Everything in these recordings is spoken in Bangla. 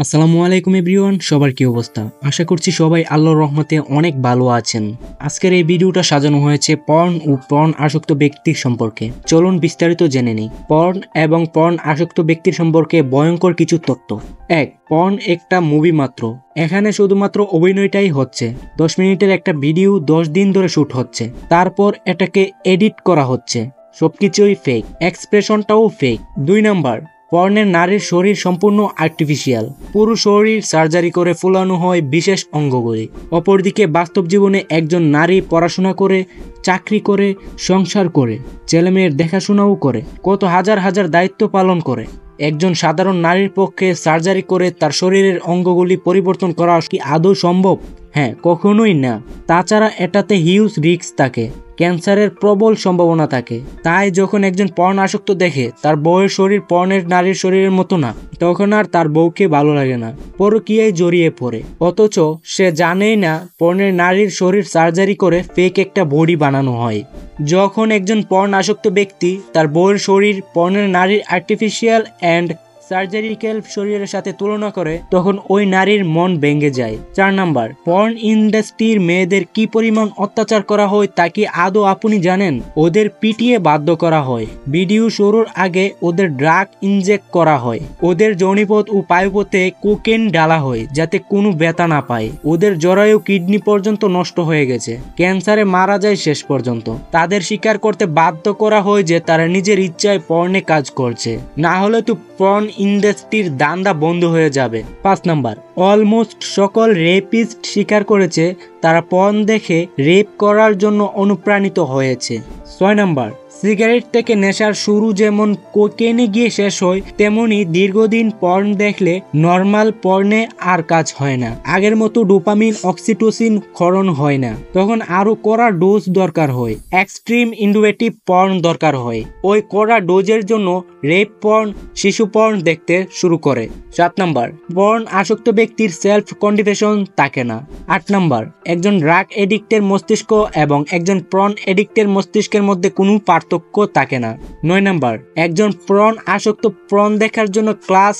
আসসালামু আলাইকুম এভরিওয়ান, সবার কি অবস্থা? আশা করছি সবাই আল্লাহর রহমতে অনেক ভালো আছেন। আজকের এই ভিডিওটা সাজানো হয়েছে পর্ন ও পর্ন আসক্ত ব্যক্তির সম্পর্কে। চলুন বিস্তারিত জেনে নিই পর্ন এবং পর্ন আসক্ত ব্যক্তির সম্পর্কে ভয়ঙ্কর কিছু তথ্য। 1. পর্ন একটা মুভি মাত্র। এখানে শুধুমাত্র অভিনয়টাই হচ্ছে। 10 মিনিটের একটা ভিডিও 10 দিন ধরে শুট হচ্ছে, তারপর এটাকে এডিট করা হচ্ছে। সবকিছুই ফেক, এক্সপ্রেশনটাও ফেক। 2 নাম্বার, পর্নের নারীর শরীর সম্পূর্ণ আর্টিফিশিয়াল। পুরো শরীর সার্জারি করে ফুলানো হয় বিশেষ অঙ্গগুলি। অপরদিকে বাস্তব জীবনে একজন নারী পড়াশোনা করে, চাকরি করে, সংসার করে, ছেলেমেয়ের দেখাশোনাও করে, কত হাজার হাজার দায়িত্ব পালন করে। একজন সাধারণ নারীর পক্ষে সার্জারি করে তার শরীরের অঙ্গগুলি পরিবর্তন করা কি আদৌ সম্ভব? হ্যাঁ, কখনোই না। তাছাড়া এটাতে হিউজ রিস্ক থাকে, ক্যান্সারের প্রবল সম্ভাবনা থাকে। তাই যখন একজন পর্ন আসক্ত দেখে তার বউয়ের শরীর পর্নের নারীর শরীরের মতো না, তখন আর তার বউকে ভালো লাগে না, পরকীয়ায় জড়িয়ে পড়ে। অথচ সে জানেই না পর্নের নারীর শরীর সার্জারি করে ফেক একটা বডি বানানো হয়। যখন একজন পর্ন আসক্ত ব্যক্তি তার বউয়ের শরীর পর্নের নারীর আর্টিফিশিয়াল অ্যান্ড সার্জারিক্যাল শরীরের সাথে তুলনা করে, তখন ওই নারীর মন ভেঙে যায়। 4 নাম্বার, পর্ন ইন্ডাস্ট্রির মেয়েদের কি পরিমাণ অত্যাচার করা হয় তা কি আদৌ আপনি জানেন? ওদের পিটিয়ে বাধ্য করা হয়, ভিডিও শুরুর আগে ওদের ড্রাগ ইনজেক্ট করা হয়, ওদের যৌনিপথ ও পায়ুপথে কোকেন ডালা হয় যাতে কোনো ব্যথা না পায়, ওদের জরায়ু কিডনি পর্যন্ত নষ্ট হয়ে গেছে, ক্যান্সারে মারা যায় শেষ পর্যন্ত। তাদের স্বীকার করতে বাধ্য করা হয় যে তারা নিজের ইচ্ছায় পর্নে কাজ করছে, না হলে তো পর্ন ইন্ডাস্ট্রির দান্দা বন্ধ হয়ে যাবে। 5 নাম্বার, অলমোস্ট সকল রেপিস্ট স্বীকার করেছে তারা পর্ন দেখে রেপ করার জন্য অনুপ্রাণিত হয়েছে। 6 নাম্বার, সিগারেট থেকে নেশার শুরু যেমন কোকেনে গিয়ে শেষ হয়, তেমনি দীর্ঘদিন পর্ন দেখলে নর্মাল পর্নে আর কাজ হয় না। আগের মতো ডোপামিন, অক্সিটোসিন ক্ষরণ হয় না, তখন আরো কড়া ডোজ দরকার হয়, এক্সট্রিম ইনভেটিভ পর্ন দরকার হয়। ওই কড়া ডোজের জন্য রেপ পর্ন, শিশু পর্ন দেখতে শুরু করে। 7 নাম্বার, পর্ন আসক্ত ব্যক্তির সেলফ কন্ডিফেশন থাকে না। 8 নাম্বার, একজন ড্রাগ এডিক্টের মস্তিষ্ক এবং একজন পর্ন এডিক্টের মস্তিষ্কের মধ্যে কোনো পার্থক্য থাকে না। 9 নাম্বার, একজন পর্ন আসক্ত পর্ন দেখার জন্য class,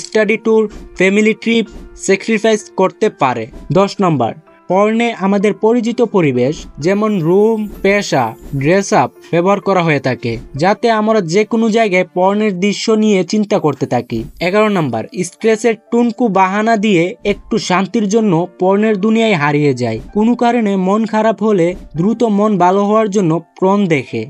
study tour, family trip sacrifice করতে পারে। 10 নাম্বার, পর্নে আমাদের পরিচিত পরিবেশ যেমন রুম, পেশা, ড্রেস আপ ব্যবহার করা হয়ে থাকে, যাতে আমরা যে কোনো জায়গায় পর্নের দৃশ্য নিয়ে চিন্তা করতে থাকি। 11 নাম্বার, স্ট্রেসের টুনকু বাহানা দিয়ে একটু শান্তির জন্য পর্নের দুনিয়ায় হারিয়ে যায়। কোনো কারণে মন খারাপ হলে দ্রুত মন ভালো হওয়ার জন্য পর্ন দেখে।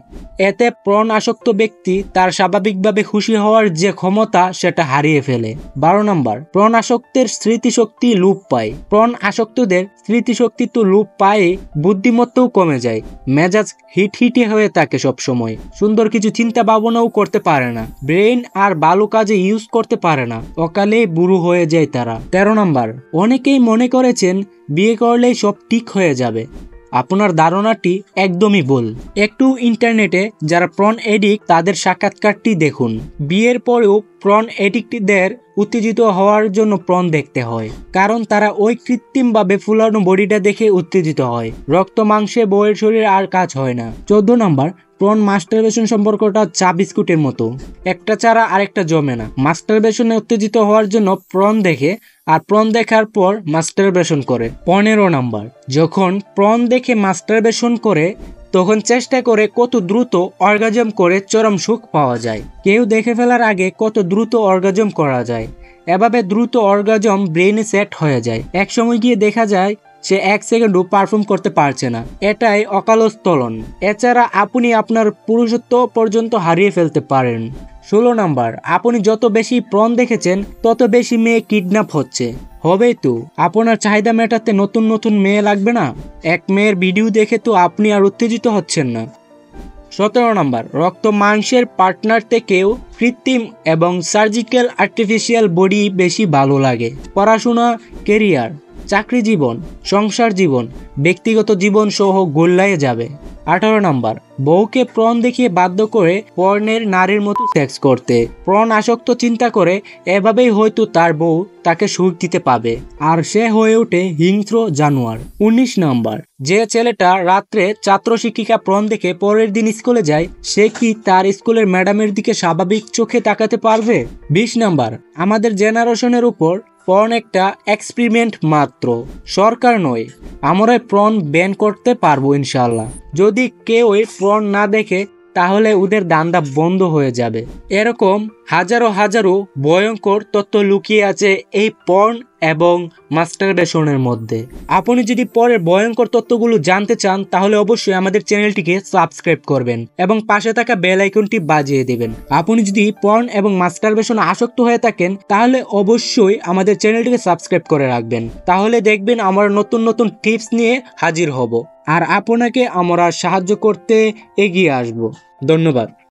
এতে পর্ন আসক্ত ব্যক্তি তার স্বাভাবিকভাবে খুশি হওয়ার যে ক্ষমতা সেটা হারিয়ে ফেলে। 12 নাম্বার, পর্ন আসক্তের স্মৃতিশক্তি লোপ পায়। পর্ন আসক্তদের স্মৃতিশক্তি তো লোপ পায়, বুদ্ধিমত্তাও কমে যায়, মেজাজ হিটহিটে হয়ে থাকে সব সময়, সুন্দর কিছু চিন্তা ভাবনাও করতে পারে না, ব্রেন আর ভালো কাজে ইউজ করতে পারে না, অকালে বুড়ো হয়ে যায় তারা। 13 নাম্বার, অনেকেই মনে করেছেন বিয়ে করলেই সব ঠিক হয়ে যাবে। আপনার ধারণাটি একদমই ভুল। একটু ইন্টারনেটে যারা পর্ন এডিক্ট তাদের সাক্ষাৎকারটি দেখুন। বিয়ের পরেও পর্ন এডিক্টদের উত্তেজিত হওয়ার জন্য পর্ন দেখতে হয়, কারণ তারা ওই কৃত্রিমভাবে ফুলানো বডিটা দেখে উত্তেজিত হয়। রক্ত মাংসে বউয়ের শরীর আর কাজ হয় না। 14 নাম্বার, পর্ন মাস্টারবেশন সম্পর্কটা চা বিস্কুটের মতো, একটা ছাড়া আরেকটা জমে না। মাস্টারবেশনে উত্তেজিত হওয়ার জন্য পর্ন দেখে, আর পর্ন দেখার পর মাস্টারবেশন করে। 15 নাম্বার, যখন পর্ন দেখে মাস্টারবেশন করে তখন চেষ্টা করে কত দ্রুত অর্গাজম করে চরম সুখ পাওয়া যায়। কেউ দেখে ফেলার আগে কত দ্রুত অর্গাজম করা যায়। এভাবে দ্রুত অর্গাজম ব্রেনে সেট হয়ে যায়, এক সময় গিয়ে দেখা যায় সে 1 সেকেন্ডও পারফর্ম করতে পারছে না। এটাই অকালস্থলন। এছাড়া আপনি আপনার পুরুষত্ব পর্যন্ত হারিয়ে ফেলতে পারেন। 16 নাম্বার, আপনি যত বেশি পর্ন দেখেছেন তত বেশি মেয়ে কিডন্যাপ হচ্ছে। হবেই তো, আপনার চাহিদা মেটাতে নতুন নতুন মেয়ে লাগবে না? এক মেয়ের ভিডিও দেখে তো আপনি আর উত্তেজিত হচ্ছেন না। 17 নাম্বার, রক্ত মাংসের পার্টনার থেকেও কৃত্রিম এবং সার্জিক্যাল আর্টিফিশিয়াল বডি বেশি ভালো লাগে। পড়াশোনা, কেরিয়ার, চাকরি জীবন, সংসার জীবন, ব্যক্তিগত জীবন সহ গোল্লায় যাবে। 18 নাম্বার, বউকে পর্ন দেখিয়ে বাধ্য করে পর্নের নারীর মতো সেক্স করতে। পর্ন আসক্ত চিন্তা করে এভাবেই হয়তো তার বউ তাকে সুখ দিতে পাবে, আর সে হয়ে ওঠে হিংস্র জানোয়ার। 19 নাম্বার, যে ছেলেটা রাত্রে ছাত্র শিক্ষিকা পর্ন দেখে পরের দিন স্কুলে যায়, সে কি তার স্কুলের ম্যাডামের দিকে স্বাভাবিক চোখে তাকাতে পারবে? 20 নাম্বার, আমাদের জেনারেশনের উপর পর্ন একটা এক্সপেরিমেন্ট মাত্র, সরকার নয়। আমরা পর্ন ব্যান করতে পারবো ইনশাআল্লাহ। যদি কেউ পর্ন না দেখে তাহলে ওদের দান্দা বন্ধ হয়ে যাবে। এরকম হাজারো হাজারো ভয়ঙ্কর তথ্য লুকিয়ে আছে এই পর্ন এবং মাস্টারবেশনের মধ্যে। আপনি যদি পরের ভয়ঙ্কর তথ্যগুলো জানতে চান তাহলে অবশ্যই আমাদের চ্যানেলটিকে সাবস্ক্রাইব করবেন এবং পাশে থাকা বেল আইকনটি বাজিয়ে দেবেন। আপনি যদি পর্ন এবং মাস্টারবেশনে আসক্ত হয়ে থাকেন তাহলে অবশ্যই আমাদের চ্যানেলটিকে সাবস্ক্রাইব করে রাখবেন। তাহলে দেখবেন আমরা নতুন নতুন টিপস নিয়ে হাজির হব আর আপনাকে আমরা সাহায্য করতে এগিয়ে আসব। ধন্যবাদ।